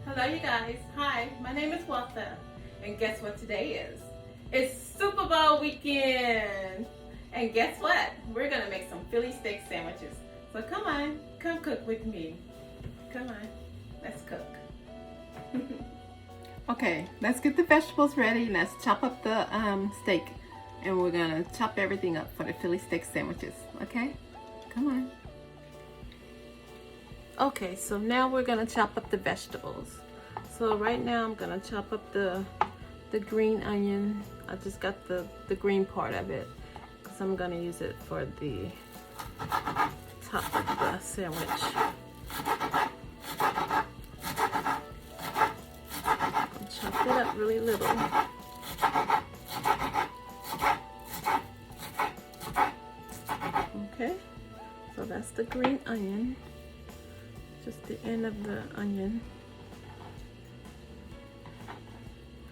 Hello you guys. Hi, my name is Weltha. And guess what today is? It's Super Bowl weekend. And guess what? We're gonna make some Philly steak sandwiches. So come on, come cook with me. Come on, let's cook. Okay, let's get the vegetables ready. Let's chop up the steak. And we're gonna chop everything up for the Philly steak sandwiches, okay? Come on. Okay, so now we're gonna chop up the vegetables. So right now I'm gonna chop up the green onion. I just got the green part of it because I'm gonna use it for the top of the sandwich. I'll chop it up really little. Okay, so that's the green onion. Just the end of the onion.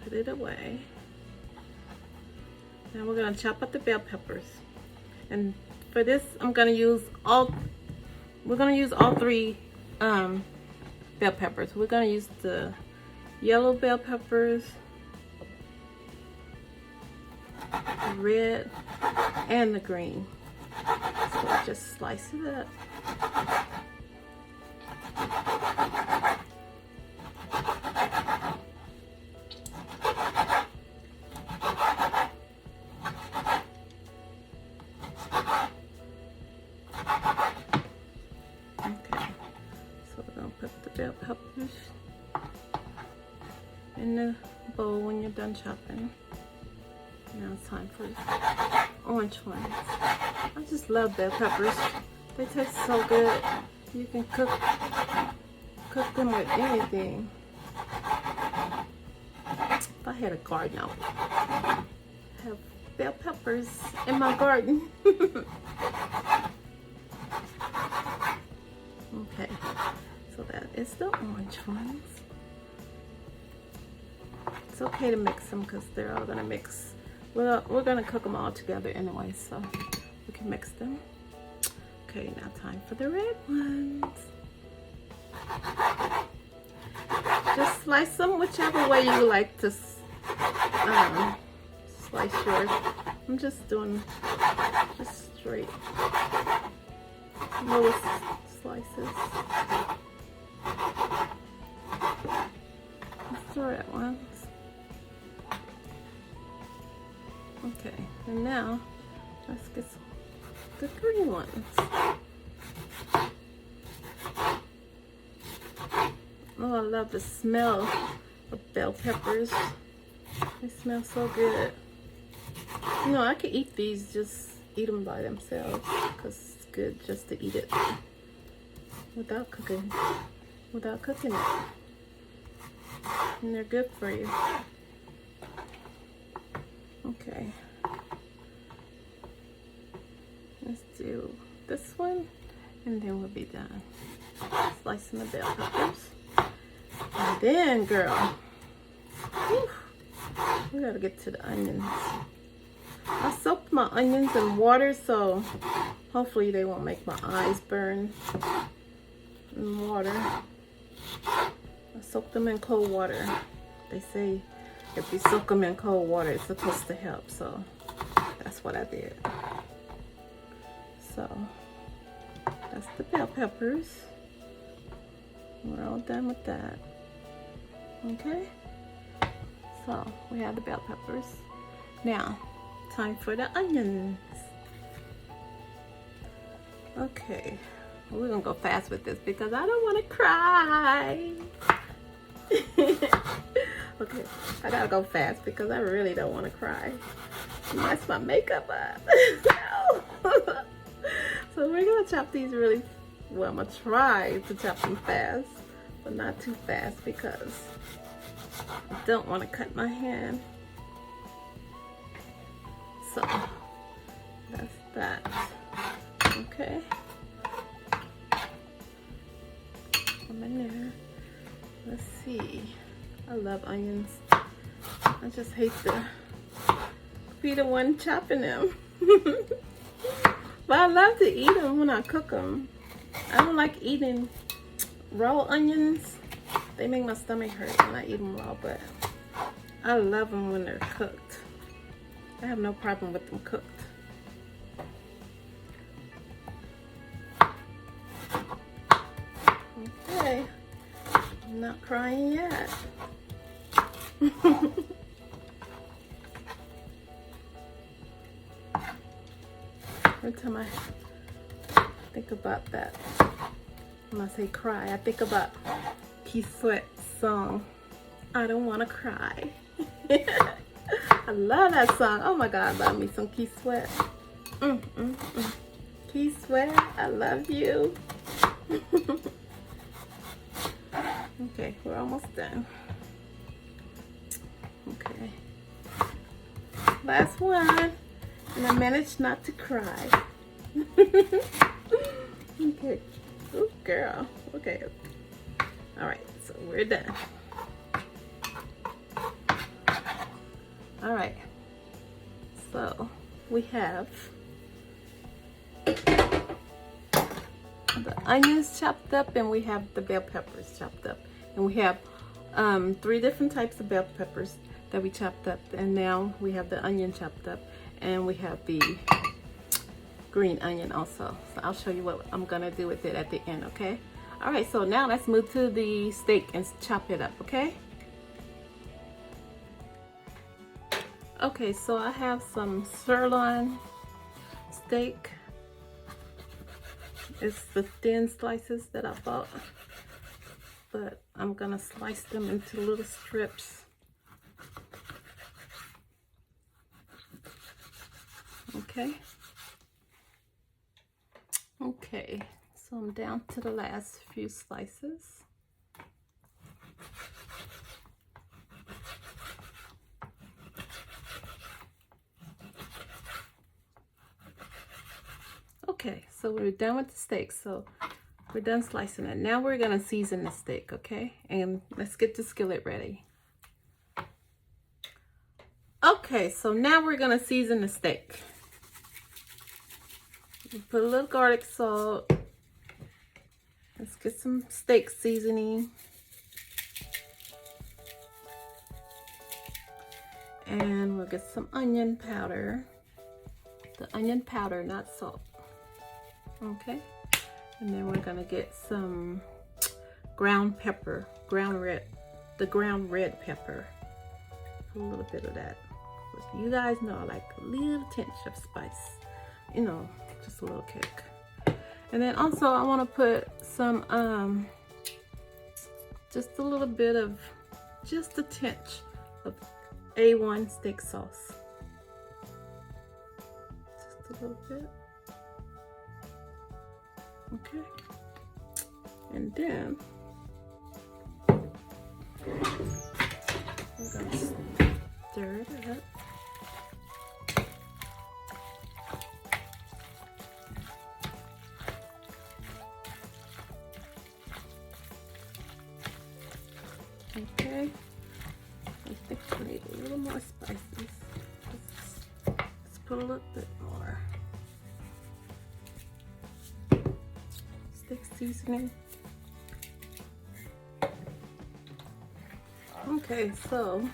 Put it away. Now we're gonna chop up the bell peppers. And for this, we're gonna use all three bell peppers. We're gonna use the yellow bell peppers, the red, and the green. So just slice it up. Bell peppers in the bowl when you're done chopping. Now it's time for the orange ones. I just love bell peppers. They taste so good. You can cook them with anything. If I had a garden, I would have bell peppers in my garden. Okay. So that is the orange ones. It's okay to mix them because they're all gonna mix. Well, we're gonna cook them all together anyway, so we can mix them. Okay, now time for the red ones. Just slice them whichever way you like to slice yours. I'm just doing just straight little slices. The red ones. Okay, and now let's get the green ones. Oh, I love the smell of bell peppers. They smell so good. You know, I could eat these, just eat them by themselves because it's good just to eat it without cooking it. And they're good for you. Okay. Let's do this one and then we'll be done. Slicing the bell peppers. And then, girl, whew, we gotta get to the onions. I soaked my onions in water, so hopefully they won't make my eyes burn in water. I soak them in cold water. They say if you soak them in cold water, it's supposed to help. So that's what I did. So that's the bell peppers. We're all done with that. Okay. So we have the bell peppers. Now, time for the onions. Okay. We're gonna go fast with this because I don't want to cry. Okay, I gotta go fast because I really don't want to cry. Mess my makeup up. No. So we're gonna chop these really well. I'm gonna try to chop them fast, but not too fast because I don't want to cut my hand. So that's that. Okay. I'm in there. Let's see. I love onions. I just hate to be the one chopping them. But I love to eat them when I cook them. I don't like eating raw onions. They make my stomach hurt when I eat them raw, but I love them when they're cooked. I have no problem with them cooked. Okay, I'm not crying yet. Every time I think about that, when I say cry, I think about Keith Sweat's song, I Don't Wanna Cry. I love that song. Oh my God, I love me some Keith Sweat. Keith Sweat, I love you. Okay, we're almost done. Okay. Last one. And I managed not to cry. Okay. Oh, girl. Okay. All right, so we're done. All right. So we have the onions chopped up, and we have the bell peppers chopped up, and we have 3 different types of bell peppers that we chopped up, and now we have the onion chopped up, and we have the green onion also. So I'll show you what I'm gonna do with it at the end, okay? All right, so now let's move to the steak and chop it up, okay? Okay, so I have some sirloin steak. It's the thin slices that I bought, but I'm gonna slice them into little strips. Okay. Okay, so I'm down to the last few slices. Okay, so we're done with the steak. So we're done slicing it. Now we're gonna season the steak, okay? And let's get the skillet ready. Okay, so now we're gonna season the steak. Put a little garlic salt. Let's get some steak seasoning. And we'll get some onion powder. The onion powder, not salt. Okay. And then we're gonna get some ground pepper, the ground red pepper. A little bit of that. You guys know I like a little tinge of spice. You know, just a little kick. And then also I want to put some just a little bit of, just a tinge of A1 steak sauce. Just a little bit. Okay. And then we're gonna stir it up. Okay, I think we need a little more spices. Let's put a little bit more. Steak seasoning. Okay, so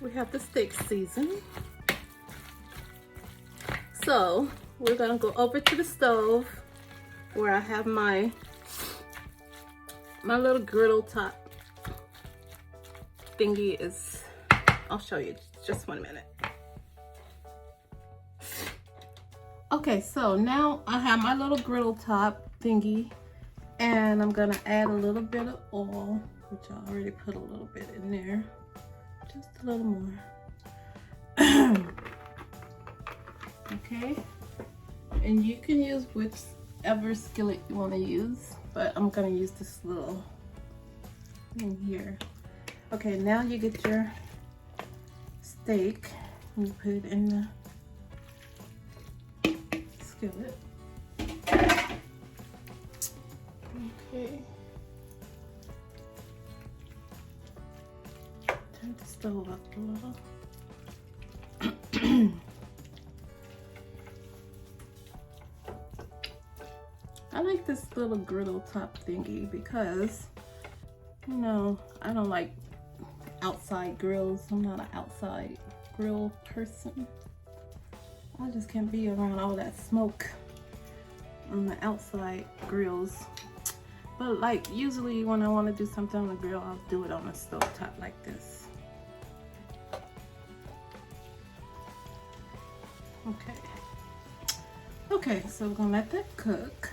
we have the steak seasoned. So we're gonna go over to the stove where I have my little griddle top thingy is, I'll show you just 1 minute. Okay, so now I have my little griddle top thingy, and I'm gonna add a little bit of oil, which I already put a little bit in there, just a little more. Okay, and you can use whichever skillet you want to use, but I'm gonna use this little thing here. Okay, now you get your steak and you put it in the skillet. Okay. Turn the stove up a little. I like this little griddle top thingy because You know, I don't like outside grills. I'm not an outside grill person. I just can't be around all that smoke on the outside grills. But like usually when I want to do something on the grill, I'll do it on the stove top like this. Okay. Okay, so we're gonna let that cook.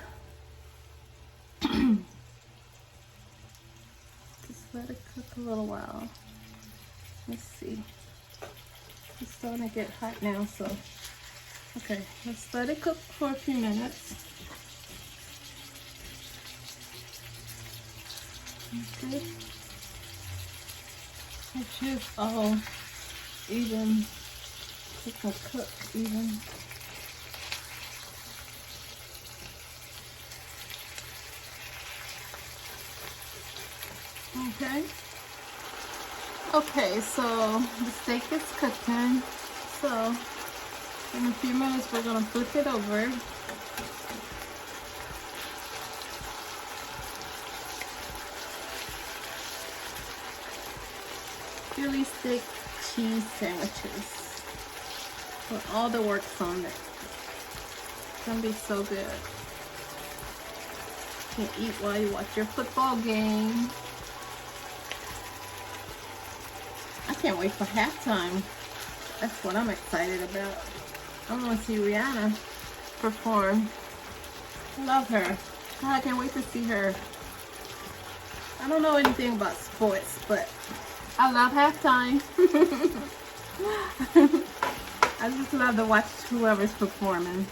Just let it cook a little while. Let's see. It's starting to get hot now, so okay, let's let it cook for a few minutes. Okay. Make sure it's all even. It will cook even. Okay. Okay, so the steak is cooking. So in a few minutes we're gonna flip it over. Philly steak cheese sandwiches. With all the works on it. It's gonna be so good. You can eat while you watch your football game. I can't wait for halftime. That's what I'm excited about. I want to see Rihanna perform. I love her. God, I can't wait to see her. I don't know anything about sports, but I love halftime. I just love to watch whoever's performing.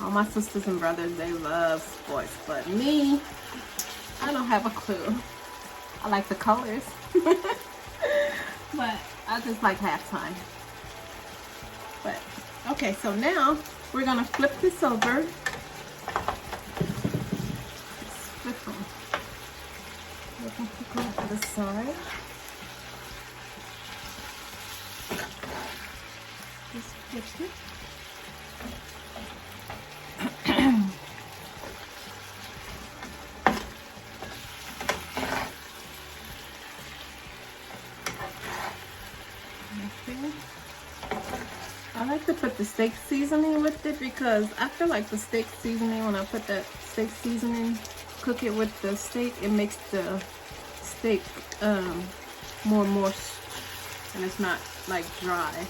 All my sisters and brothers, they love sports, but me, I don't have a clue. I like the colors, but I just like halftime. But okay, so now we're gonna flip this over. Let's flip them. We can flip them to the side. Just flip it. I like to put the steak seasoning with it because I feel like the steak seasoning, when I put that steak seasoning, cook it with the steak, it makes the steak more moist and it's not like dry.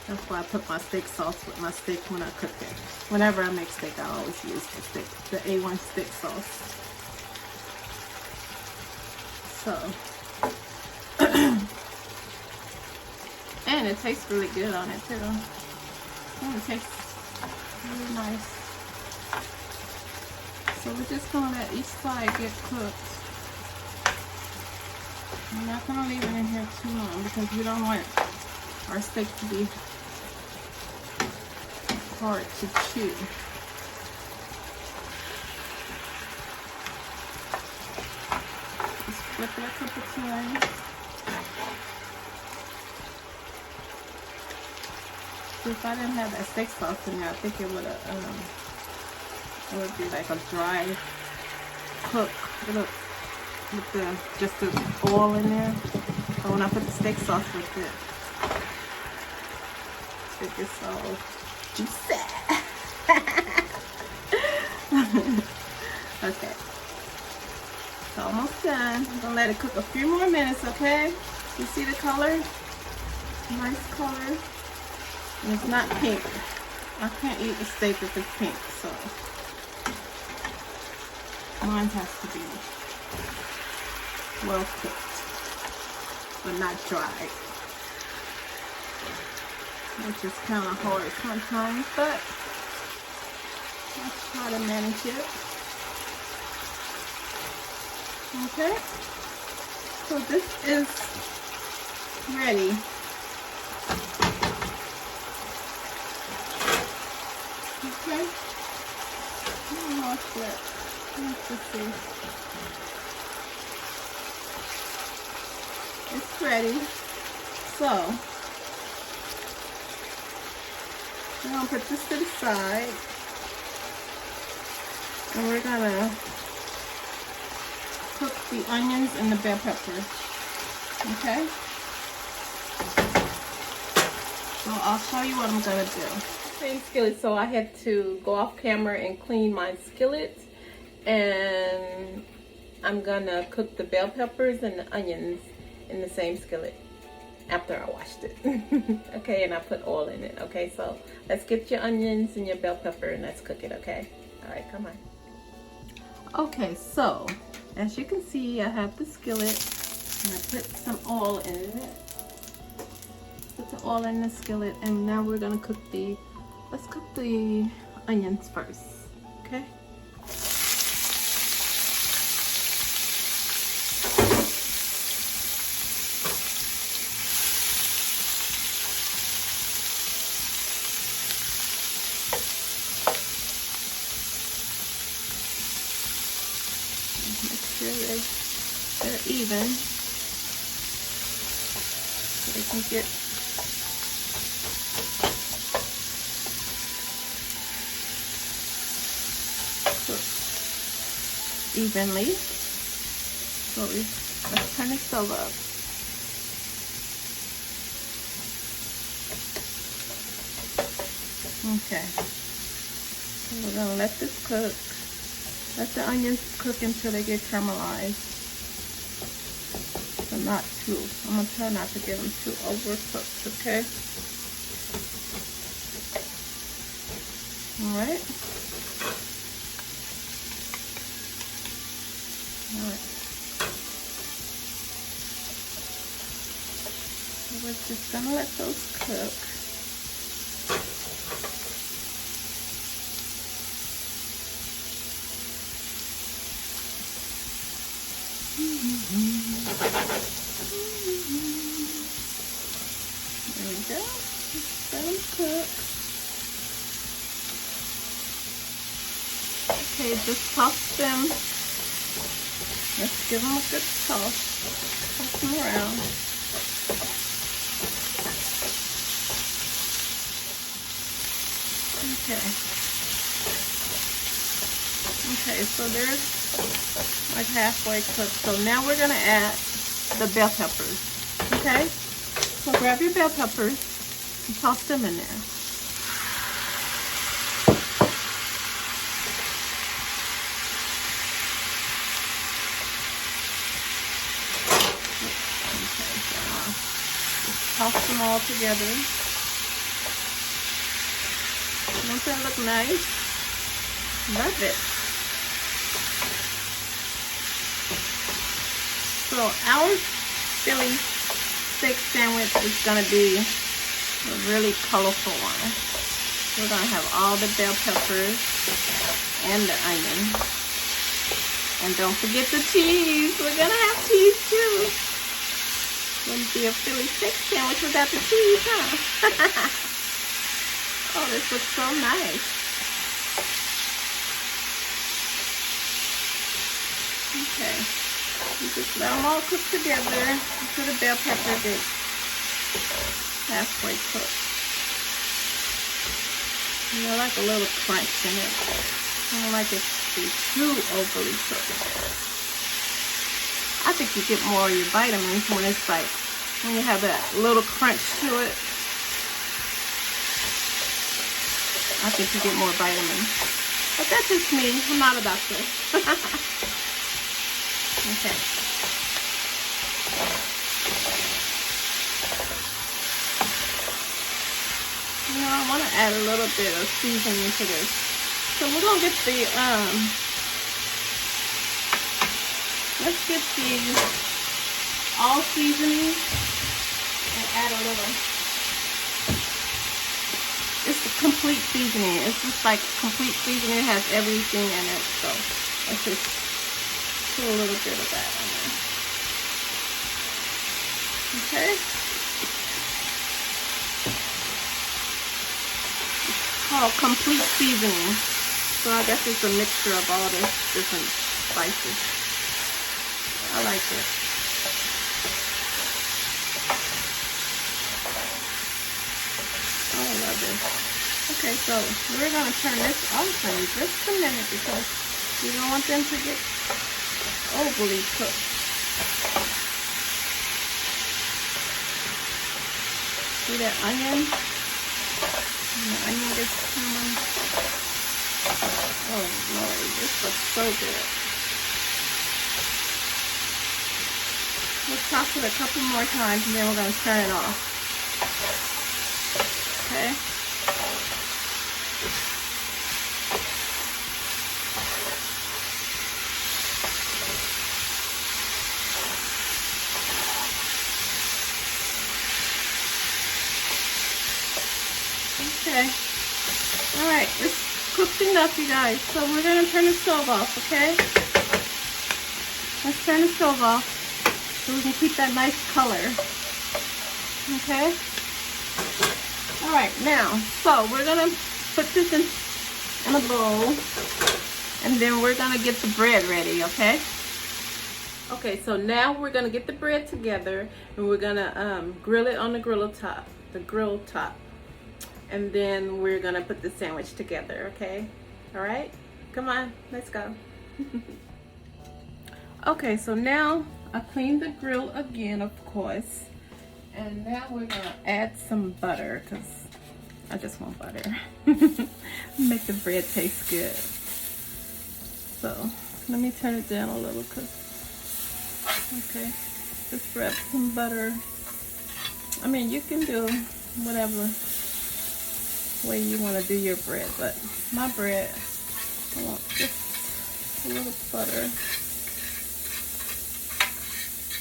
That's why I put my steak sauce with my steak when I cook it. Whenever I make steak, I always use the A1 steak sauce. So, and it tastes really good on it too. And it tastes really nice. So we're just gonna let each side get cooked. I'm not gonna leave it in here too long because we don't want our steak to be hard to chew. Just flip it a couple times. If I didn't have that steak sauce in there, I think it would be like a dry cook with just the oil in there. But when I put the steak sauce with it, it gets all juicy. Okay, it's almost done. I'm gonna let it cook a few more minutes, okay? You see the color? Nice color. And it's not pink. I can't eat the steak if it's pink, so mine has to be well cooked, but not dry. Which is kind of hard sometimes, but let's try to manage it. Okay, so this is ready. Okay, watch it. Let's just see. It's ready. So we're gonna put this to the side, and we're gonna cook the onions and the bell peppers. Okay? So I'll show you what I'm gonna do. Same skillet, so I had to go off camera and clean my skillet, and I'm gonna cook the bell peppers and the onions in the same skillet after I washed it. Okay, and I put oil in it. Okay, so let's get your onions and your bell pepper and let's cook it. Okay, all right, come on. Okay, so as you can see, I have the skillet and I put some oil in it. Put the oil in the skillet, and now we're gonna cook let's cook the onions first, okay? Make sure they're even so they can get evenly. So let's turn the stove up. Okay. So we're gonna let this cook. Let the onions cook until they get caramelized. So not too. I'm gonna try not to get them too overcooked, okay? Alright. Alright. So we're just gonna let those cook. There we go. Just let them cook. Okay, just toss them. Let's give them a good toss. Toss them around. Okay. Okay, so they're like halfway cooked. So now we're gonna add the bell peppers. Okay? So grab your bell peppers and toss them in there. Toss them all together. Don't that look nice? Love it. So our Philly steak sandwich is going to be a really colorful one. We're going to have all the bell peppers and the onion. And don't forget the cheese. We're going to have cheese too. Wouldn't be a Philly steak sandwich without the cheese, huh? Oh, this looks so nice. Okay. You just let them all cook together until the bell pepper gets halfway cooked. You know, like a little crunch in it. I don't like it to be too overly cooked. I think you get more of your vitamins when it's like, when you have that little crunch to it. I think you get more vitamins. But that's just me. I'm not a doctor. Okay. You know, I want to add a little bit of seasoning to this. So we're going to get the, let's get the all seasoning and add a little. It's the complete seasoning. It's just like complete seasoning. It has everything in it. So let's just put a little bit of that in there. Okay. It's called complete seasoning. So I guess it's a mixture of all the different spices. I like it. Oh, I love this. Okay, so we're going to turn this off in just a minute because we don't want them to get overly cooked. See that onion? And the onion is coming. Oh Lord, this looks so good. Let's toss it a couple more times and then we're going to turn it off. Okay. Okay. Alright, it's cooked enough, you guys. So we're going to turn the stove off, okay? Let's turn the stove off so we can keep that nice color. Okay? Alright, now, so we're going to put this in a bowl. And then we're going to get the bread ready, okay? Okay, so now we're going to get the bread together. And we're going to grill it on the grill top. And then we're gonna put the sandwich together, okay? All right, come on, let's go. Okay, so now I cleaned the grill again, of course. And now we're gonna add some butter, because I just want butter. Make the bread taste good. So let me turn it down a little, okay, just spread some butter. I mean, you can do whatever way you want to do your bread, but my bread, I want just a little butter.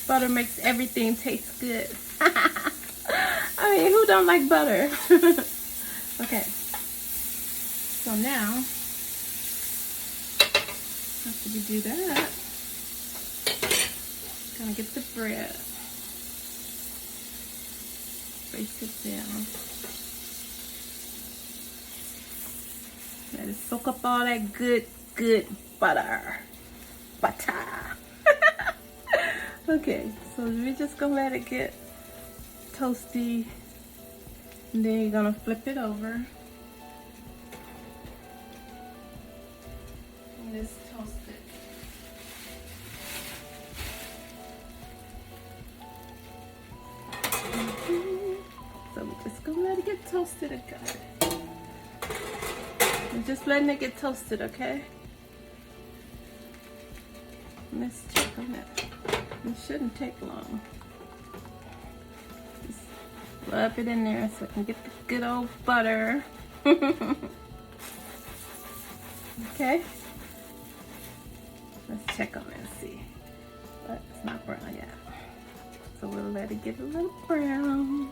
Butter makes everything taste good. I mean, who don't like butter? Okay, so now after we do that, gonna get the bread, place it down. Let it soak up all that good butter. Okay, so we're just gonna let it get toasty. And then you're gonna flip it over. And just toast it. So we're just gonna let it get toasted again. I'm just letting it get toasted, okay? Let's check on it. It shouldn't take long. Just rub it in there so I can get the good old butter. Okay? Let's check on it and see. But it's not brown yet. So we'll let it get a little brown.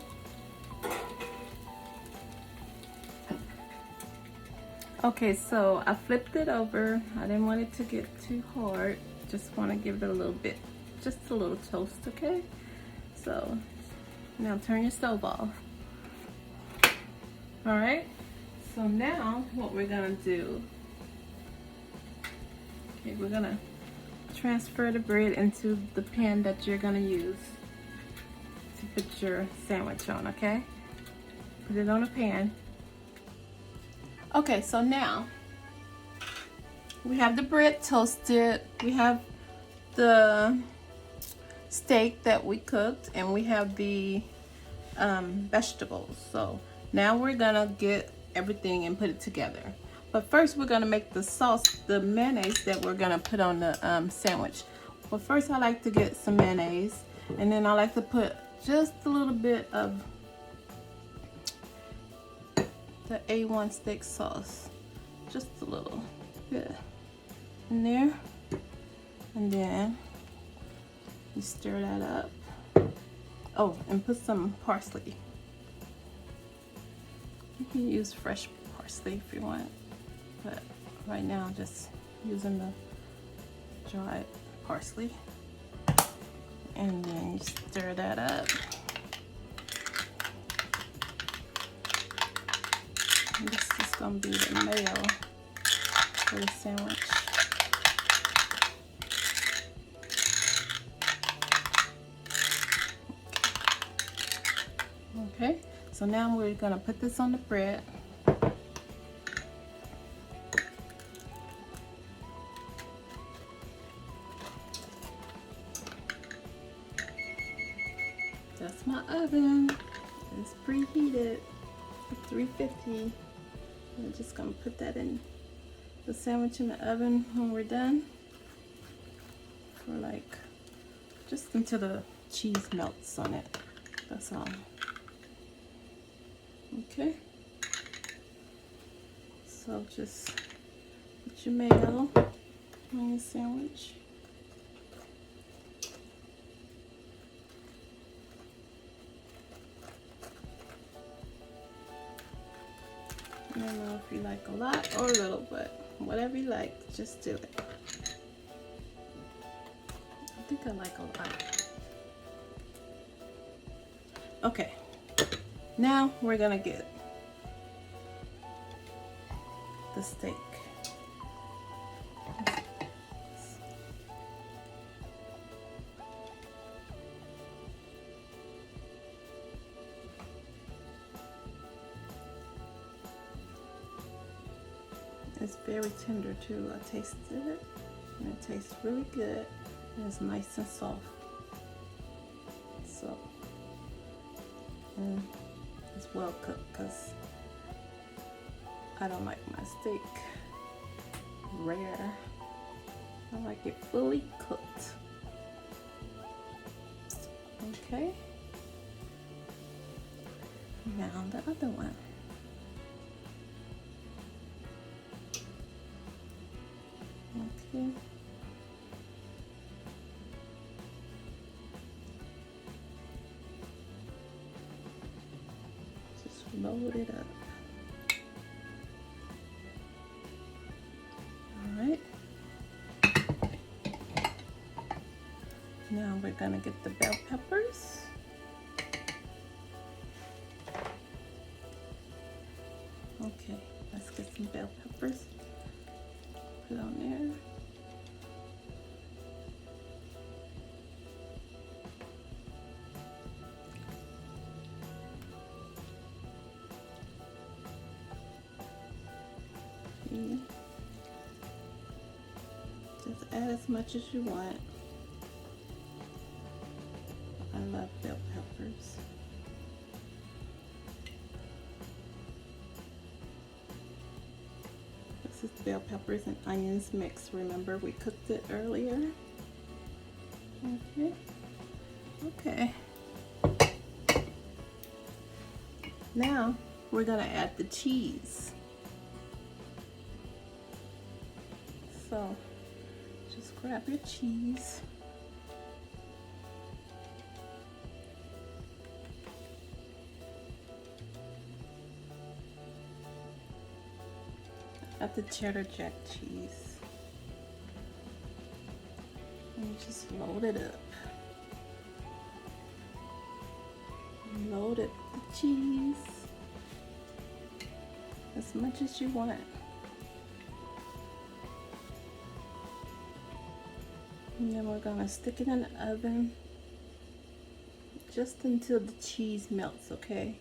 Okay, so I flipped it over. I didn't want it to get too hard. Just want to give it a little bit, just a little toast, okay? So now turn your stove off. All right, so now what we're gonna do, okay, we're gonna transfer the bread into the pan that you're gonna use to put your sandwich on, okay? Put it on a pan. Okay, so now we have the bread toasted, we have the steak that we cooked, and we have the vegetables. So now we're gonna get everything and put it together. But first we're gonna make the sauce, the mayonnaise that we're gonna put on the sandwich. Well, first I like to get some mayonnaise, and then I like to put just a little bit of the A1 steak sauce, just a little bit in there, and then you stir that up. Oh, and put some parsley. You can use fresh parsley if you want, but right now I'm just using the dried parsley. And then you stir that up. This is gonna be the mayo for the sandwich. Okay, so now we're gonna put this on the bread. That's my oven. It's preheated at 350. I'm just gonna put that in the sandwich in the oven when we're done for like just until the cheese melts on it. That's all. Okay. So just put your mayo on your sandwich. I don't know if you like a lot or a little, but whatever you like, just do it. I think I like a lot. Okay, now we're gonna get the steak. It's very tender too. I tasted it and it tastes really good and it's nice and soft. So, and it's well cooked because I don't like my steak rare. I like it fully cooked. Okay. Now the other one. Okay. Just load it up. All right. Now we're gonna get the bell peppers. Okay, let's get some bell peppers. Put on there. Just add as much as you want. I love bell peppers. This is bell peppers and onions mixed. Remember we cooked it earlier? Okay. Okay. Now we're gonna add the cheese. So just grab your cheese. Got the cheddar jack cheese. And you just load it up. Load it with the cheese. As much as you want. And then we're gonna stick it in the oven just until the cheese melts, okay?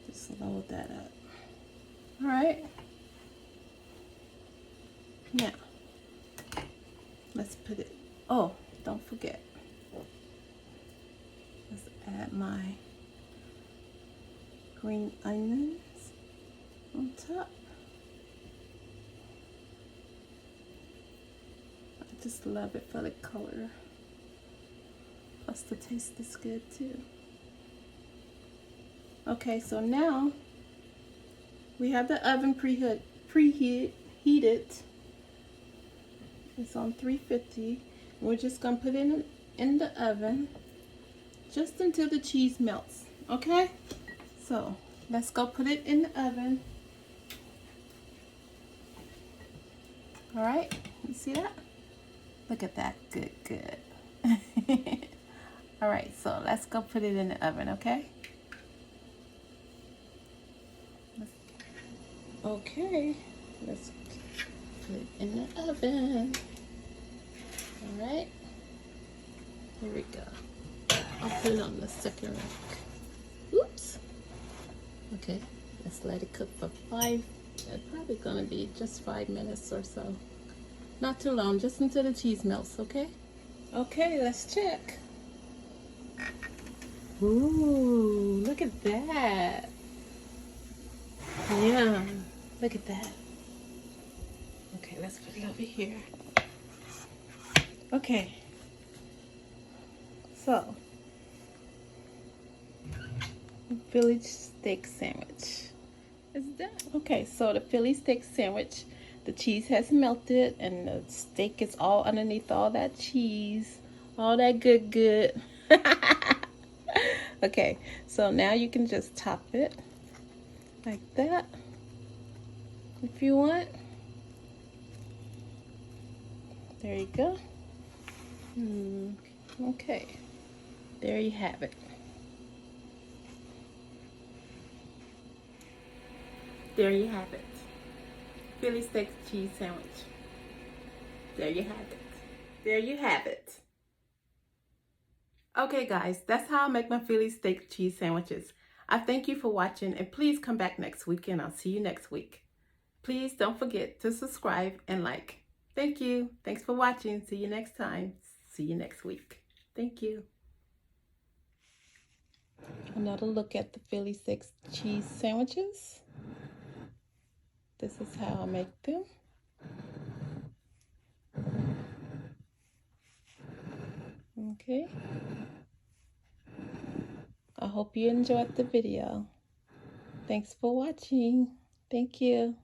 Just load that up. All right. Now, let's put it, oh, don't forget. Let's add my green onions on top. I just love it for the color. Plus the taste is good too. Okay, so now we have the oven preheated. It's on 350. We're just gonna put it in the oven just until the cheese melts. Okay, so let's go put it in the oven. All right, you see that? Look at that, good, good. All right, so let's go put it in the oven, okay? Okay, let's put it in the oven. All right, here we go. I'll put it on the second rack. Oops. Okay, let's let it cook for it's probably gonna be just 5 minutes or so. Not too long, just until the cheese melts, okay? Okay, let's check. Ooh, look at that. Yeah, look at that. Okay, let's put it over here. Okay. So, Philly steak sandwich is done. Okay, so the Philly steak sandwich, the cheese has melted and the steak is all underneath all that cheese, all that good. Okay, so now you can just top it like that if you want. There you go. Okay, there you have it. There you have it. Philly steak cheese sandwich. There you have it. There you have it. Okay guys, that's how I make my Philly steak cheese sandwiches. I thank you for watching and please come back next week and I'll see you next week. Please don't forget to subscribe and like. Thank you. Thanks for watching. See you next time. See you next week. Thank you. Another look at the Philly steak cheese sandwiches. This is how I make them. Okay. I hope you enjoyed the video. Thanks for watching. Thank you.